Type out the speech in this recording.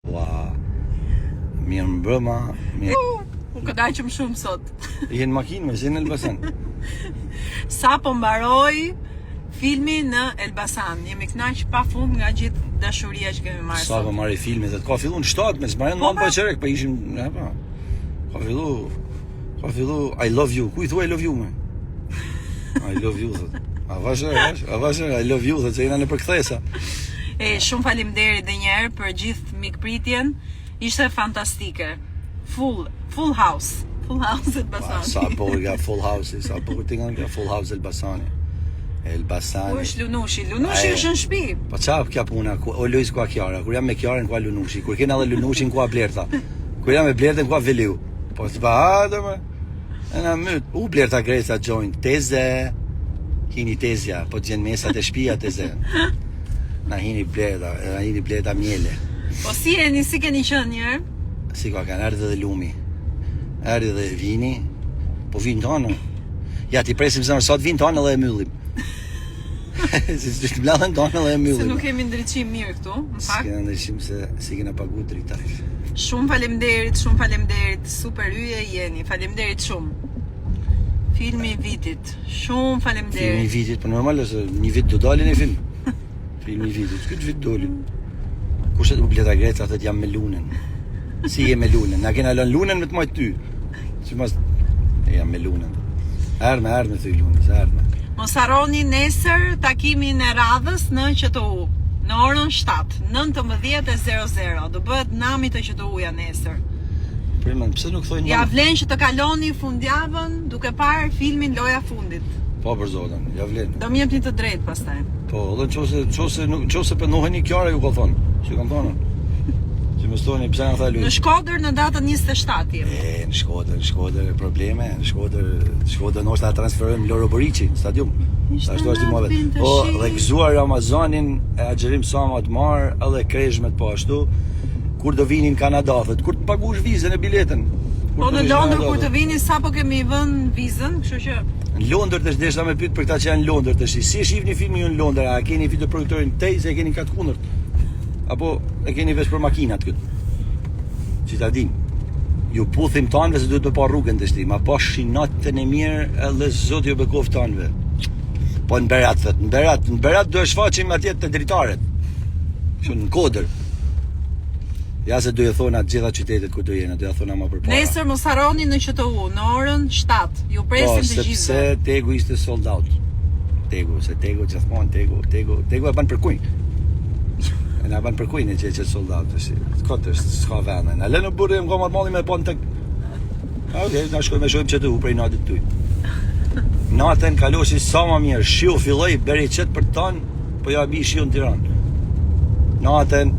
Mirë mbrëma. U kënaqem shumë sot. Je në makinë me në Elbasan. Sa po mbaroj filmi në Elbasan. Jemi kënaq pafund nga gjithë dashuria që kemi marrë. Sa po marrë filmi dhe ka filluar në 7 mes, më në pa çerek, po ishim, po. Ka fillu I love you. Ku I thua I love you më? I love you thot. A vazhë, I love you thot, se jena në përkthesa. Shumë faleminderit edhe një herë për gjithë mikpritjen. Ishte fantastike. Full house Elbasani. Sa po nga full house, sa po tingan nga full house Elbasani. Ku është Lunushi? Lunushi është në shtëpi. Po çfarë kja puna? O Luis ku Kiara, kur jam me Kiarën ku Lunushi, kur kena edhe Lunushin ku Blerta. Kur jam me Blertën ku Veliu. Po s'pa më. Ana myt, u Blerta Greca joint teze. Hini tezja, po gjen mesat e shtëpia teze. Na hini Blerta miele. Po si keni qenë një herë? Si ka kanë ardhur dhe lumi. Erdhi dhe vini. Po vin tonë. Ja ti presim se sot vin tonë edhe e mbyllim. Si të mbledhen tonë edhe e mbyllim. Se nuk kemi ndriçim mirë këtu, në fakt. Si kemi ndriçim se si kena paguar dritash. Shumë faleminderit, super hyje jeni. Faleminderit shumë. Filmi i vitit. Shumë faleminderit. Filmi i vitit, po normal është një vit do dalin e film. Filmi i vitit, këtë vit dolin. Kushtet u Bleta Greca thotë jam me lunën. Si je me lunën? Na kena lënë lunën me të mojt ty. Si mos jam me lunën. Erdhme thy lunës, erdhme. Mos harroni nesër takimin e radhës në QTU në orën 7, 19:00. Do bëhet nami të QTU-ja nesër. Pse nuk thojnë? Ja vlen që të kaloni fundjavën duke parë filmin Loja Fundit. Po për zotin, ja vlen. Do më jepni të drejtë pastaj. Po, edhe nëse pendoheni Kiara ju ka thonë. Që kanë thonë. Që më stoni pse na tha Luis. Në Shkodër në datën 27 jemi. Në Shkodër probleme, në Shkodër ndoshta transferojmë Loro Boriçi në stadium. Ashtu është mohabet. Po, dhe gëzuar Ramazanin e Axherim Sama të marr edhe kreshmet po ashtu. Kur do vinin në Kanada, kur të paguash vizën e biletën. Po në Londër kur të vini sapo kemi vënë vizën, kështu që në Londër të desha me pyet për këta që janë në Londër tash. Si e shihni filmin ju në Londër? A keni videoproduktorin tej se e keni kat kundërt? Apo e keni vesh për makinat këtë? Që ta din. Ju puthim tanëve se duhet me pa rrugën të shti. Ma pa shinatën e mirë edhe zot ju bekov tanëve. Po në Berat thët. Në Berat do e shfaqim atje të dritaret. Që në Kodër. Ja se do e thona gjitha qytetet ku do jena, do e thona ma përpara. Nesër mos harroni në QTU, në orën 7. Ju presim të gjithë. Po, sepse Tegu ishte sold out. Tegu gjithmonë, Tegu e ban për kujnë. E na ban për kujnë që e sold out. Këtë është, s'ka vene. Në lënë burë e më gomat mali me pon të... Okej, na shkoj me shojmë QTU prej natit tuj. Natën kaloshi sa ma mirë, shiu filloj, beri qëtë për tanë, po ja bi shiu në Tiranë. Natën.